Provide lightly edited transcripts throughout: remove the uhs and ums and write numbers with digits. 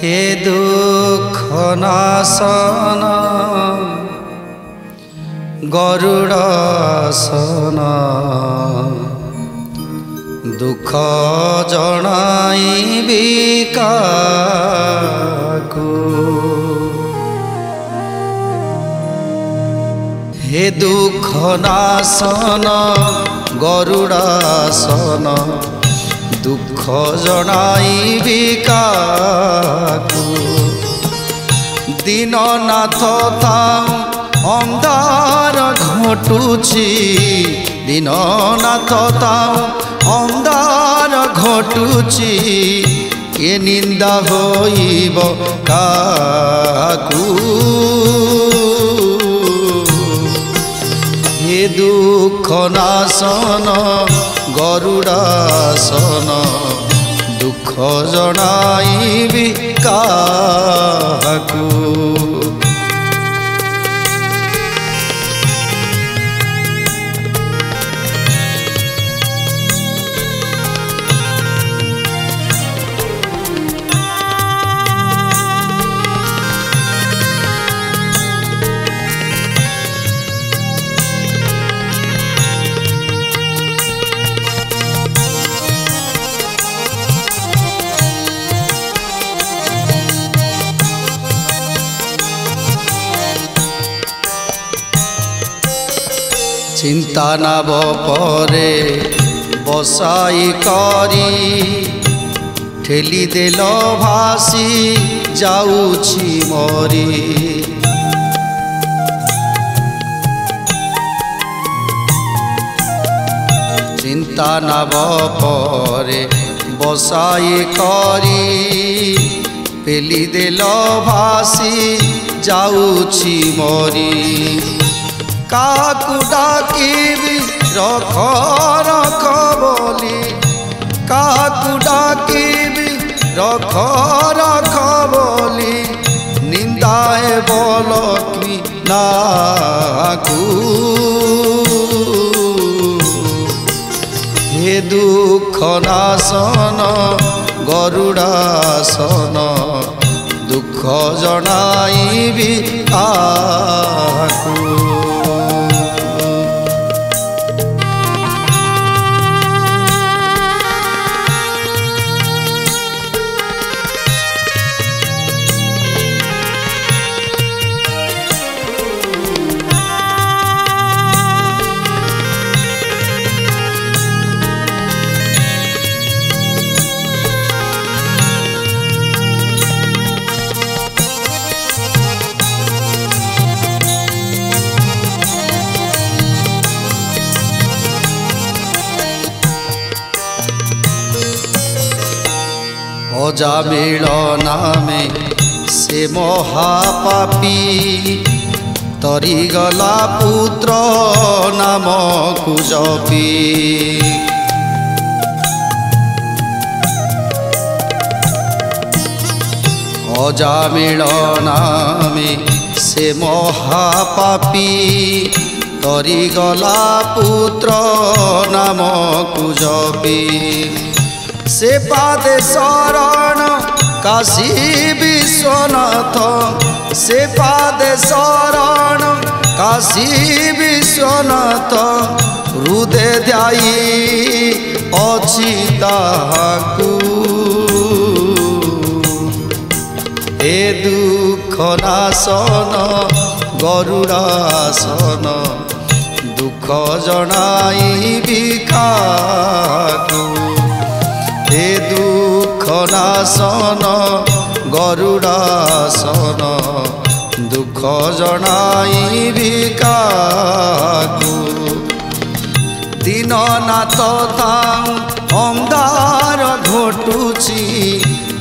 हे दुख नाशन गरुड़ासन दुख जनाइबी काकू। हे दुख नाशन गरुड़ासन दुख जनाइबी काकू। दीननाथ ताऊ अंधार घटुची दीननाथ ताऊ अंधार घटुची ये निंदा होइब काकू। हे दुख नाशन गरुड़ासन दुख जनाइबी काकू। चिंता नाब परे बसाई करी ठेली देल भासी जाऊछि मरी। चिंता नाब परे बसाई करी पेली देल भासी जाऊछि मरी। काकू डाकिबी रख रख बोली काकू डाकिबी रख रख बोली निंदाए बोल कि नाकू। हे दुख नाशन गरुड़ासन दुख जनाइबी काकू। अजामिल नामे से महापापी तरीगला पुत्र नाम कुजपी। अजामिल नामे से महापापी तरीगला पुत्र नाम कुजपी। से पादे शरण काशी विश्वनाथ से पादे शरण काशी विश्वनाथ हृदय ध्याई अछि ताहाकू। हे दुख नाशन गरुड़ासन दुख जनाइबी काकू। हे दुख नाशन गरुड़ासन दुख जनाइबी काकू। दीननाथ ताऊ अंधार घटुची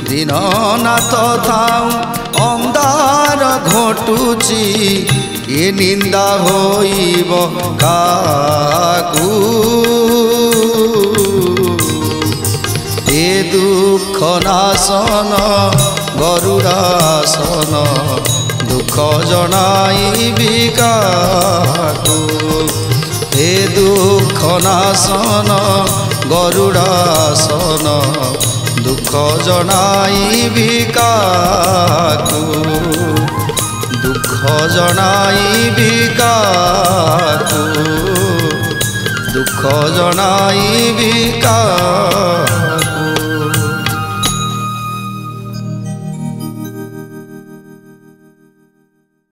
दीननाथ ताऊ अंधार घटुची ये निंदा होइब काकू। हे दुख नाशन गरुड़ासन दुख जनाइबी काकू। हे दुख नाशन गरुड़ासन दुख जनाइबी काकू दुख जनाइबी काकू दुख जनाइबी काकू।